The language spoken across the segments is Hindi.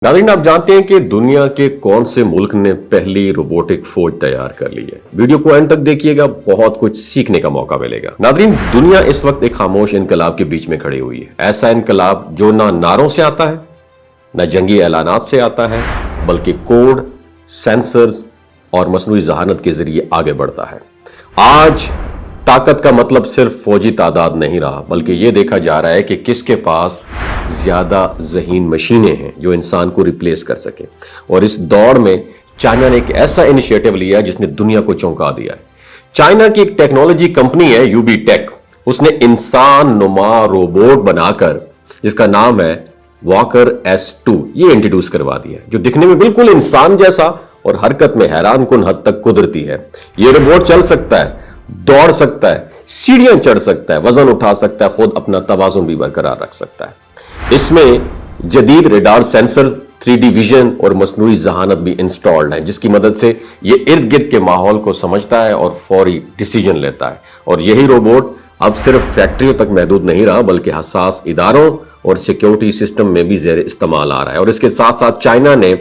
नाज़रीन, आप जानते हैं कि दुनिया के कौन से मुल्क ने पहली रोबोटिक फौज तैयार कर ली है। वीडियो को एंड तक देखिएगा, बहुत कुछ सीखने का मौका मिलेगा। नाज़रीन, दुनिया इस वक्त एक खामोश इनकलाब के बीच में खड़ी हुई है। ऐसा इनकलाब जो ना नारों से आता है, ना जंगी ऐलानात से आता है, बल्कि कोड, सेंसर्स और मसनूई जहानत के जरिए आगे बढ़ता है। आज ताकत का मतलब सिर्फ फौजी तादाद नहीं रहा, बल्कि यह देखा जा रहा है कि किसके पास ज्यादा ज़हीन मशीनें हैं जो इंसान को रिप्लेस कर सके। और इस दौड़ में चाइना ने एक ऐसा इनिशिएटिव लिया जिसने दुनिया को चौंका दिया है। चाइना की एक टेक्नोलॉजी कंपनी है यूबी टेक, उसने इंसान नुमा रोबोट बनाकर, जिसका नाम है वॉकर S2, ये इंट्रोड्यूस करवा दिया, जो दिखने में बिल्कुल इंसान जैसा और हरकत में हैरान कुन हद तक कुदरती है। ये रोबोट चल सकता है, दौड़ सकता है, सीढ़ियां चढ़ सकता है, वजन उठा सकता है, खुद अपना तवाजुन भी बरकरार रख सकता है। इसमें जदीद रेडार सेंसर्स, 3D विजन और मसनूई जहानत भी इंस्टॉल्ड है, जिसकी मदद से ये इर्द गिर्द के माहौल को समझता है और फौरी डिसीजन लेता है। और यही रोबोट अब सिर्फ फैक्ट्रियों तक महदूद नहीं रहा, बल्कि हसास इदारों और सिक्योरिटी सिस्टम में भी जेर इस्तेमाल आ रहा है। और इसके साथ साथ चाइना ने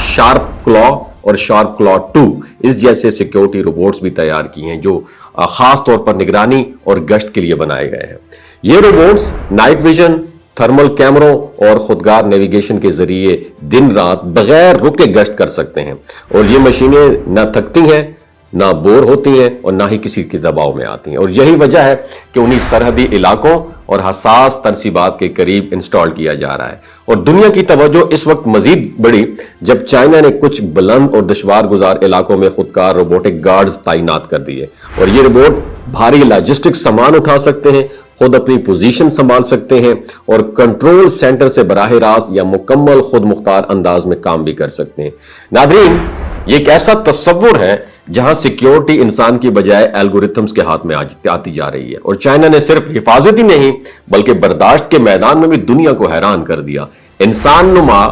शार्प क्लॉ और शार्प क्लॉ 2 इस जैसे सिक्योरिटी रोबोट्स भी तैयार किए हैं, जो खास तौर पर निगरानी और गश्त के लिए बनाए गए हैं। ये रोबोट्स नाइट विजन, थर्मल कैमरों और खुदगार नेविगेशन के जरिए दिन रात बगैर रुके गश्त कर सकते हैं। और ये मशीनें ना थकती हैं, ना बोर होती हैं और ना ही किसी के दबाव में आती हैं। और यही वजह है कि उन्हीं सरहदी इलाकों और हसास तरसीबात के करीब इंस्टॉल किया जा रहा है। और दुनिया की तवज्जो इस वक्त मजीद बढ़ी जब चाइना ने कुछ बुलंद और दुश्वार गुजार इलाकों में खुदकार रोबोटिक गार्ड्स तैनात कर दिए। और ये रोबोट भारी लॉजिस्टिक सामान उठा सकते हैं, खुद अपनी पोजीशन संभाल सकते हैं और कंट्रोल सेंटर से बराह रास्त या मुकम्मल खुद मुख्तार अंदाज में काम भी कर सकते हैं। नादरीन, ये एक ऐसा तस्वुर है जहां सिक्योरिटी इंसान की बजाय एल्गोरिथम्स के हाथ में आती जा रही है। और चाइना ने सिर्फ हिफाजत ही नहीं, बल्कि बर्दाश्त के मैदान में भी दुनिया को हैरान कर दिया। इंसान नुमा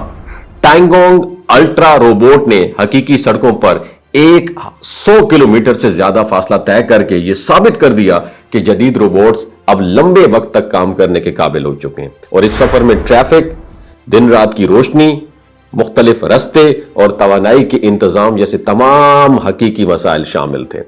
टैंगोंग अल्ट्रा रोबोट ने हकीकी सड़कों पर 100 किलोमीटर से ज्यादा फासला तय करके यह साबित कर दिया कि जदीद रोबोट्स अब लंबे वक्त तक काम करने के काबिल हो चुके हैं। और इस सफर में ट्रैफिक, दिन रात की रोशनी, मुख्तलिफ रास्ते और तवानाई के इंतजाम जैसे तमाम हकीकी मसाइल शामिल थे।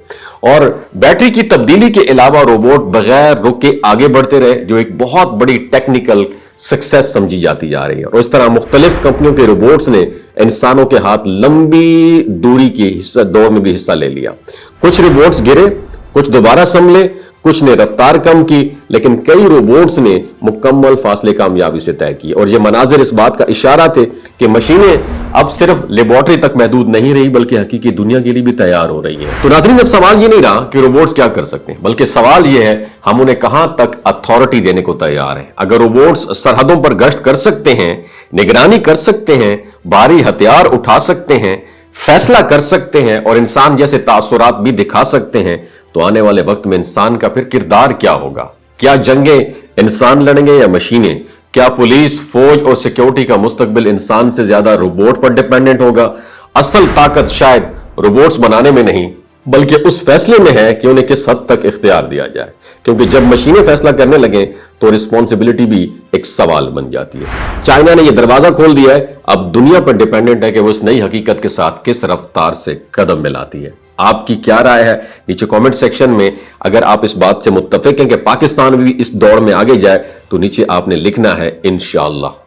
और बैटरी की तब्दीली के अलावा रोबोट बगैर रुके आगे बढ़ते रहे, जो एक बहुत बड़ी टेक्निकल सक्सेस समझी जाती जा रही है। और इस तरह मुख्तलिफ कंपनियों के रोबोट्स ने इंसानों के हाथ लंबी दूरी की दौड़ में भी हिस्सा ले लिया। कुछ रोबोट्स गिरे, कुछ दोबारा संभले, कुछ ने रफ्तार कम की, लेकिन कई रोबोट्स ने मुकम्मल फासले कामयाबी से तय किए। और ये मनाजिर इस बात का इशारा थे कि मशीनें अब सिर्फ लेबोरेटरी तक महदूद नहीं रही, बल्कि हकीकी दुनिया के लिए भी तैयार हो रही है। तो नाज़रीन, अब सवाल ये नहीं रहा कि रोबोट्स क्या कर सकते हैं, बल्कि सवाल यह है हम उन्हें कहां तक अथॉरिटी देने को तैयार हैं। अगर रोबोट्स सरहदों पर गश्त कर सकते हैं, निगरानी कर सकते हैं, भारी हथियार उठा सकते हैं, फैसला कर सकते हैं और इंसान जैसे तासुरात भी दिखा सकते हैं, तो आने वाले वक्त में इंसान का फिर किरदार क्या होगा? क्या जंगें इंसान लड़ेंगे या मशीनें? क्या पुलिस, फौज और सिक्योरिटी का मुस्तकबिल इंसान से ज्यादा रोबोट पर डिपेंडेंट होगा? असल ताकत शायद रोबोट्स बनाने में नहीं, बल्कि उस फैसले में है कि उन्हें किस हद तक इख्तियार दिया जाए। क्योंकि जब मशीनें फैसला करने लगे तो रिस्पॉन्सिबिलिटी भी एक सवाल बन जाती है। चाइना ने यह दरवाजा खोल दिया है, अब दुनिया पर डिपेंडेंट है कि वो इस नई हकीकत के साथ किस रफ्तार से कदम मिलाती है। आपकी क्या राय है नीचे कमेंट सेक्शन में। अगर आप इस बात से मुत्तफिक हैं कि पाकिस्तान भी इस दौड़ में आगे जाए, तो नीचे आपने लिखना है इंशाअल्लाह।